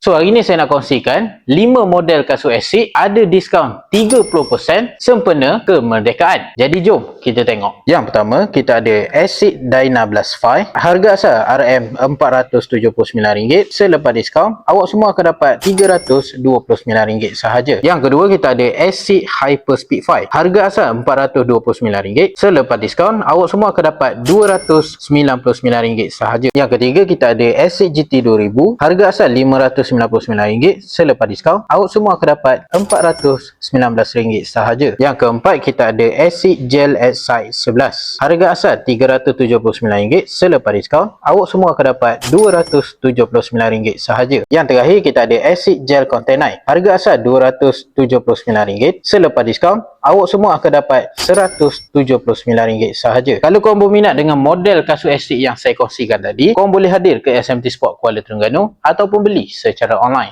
So hari ni saya nak kongsikan 5 model kasut Asics ada diskaun 30% sempena kemerdekaan. Jadi jom kita tengok. Yang pertama kita ada Asics Dynablast 5. Harga asal RM479. Selepas diskaun awak semua akan dapat RM329 sahaja. Yang kedua kita ada Asics Hyperspeed 5. Harga asal RM429. Selepas diskaun awak semua akan dapat RM299 sahaja. Yang ketiga kita ada Asics GT 2000. Harga asal RM599. Selepas diskaun awak semua akan dapat RM419 sahaja. Yang keempat kita ada Asics Gel X-Sight 11. Harga asal RM379. Selepas diskaun awak semua akan dapat RM279 sahaja. Yang terakhir kita ada Asics Gel Contact Knife. Harga asal RM279. Selepas diskaun awak semua akan dapat RM179 sahaja. Kalau korang berminat dengan model kasut Asics yang saya kongsikan tadi, korang boleh hadir ke SMT Sport Kuala Terengganu ataupun beli secara online.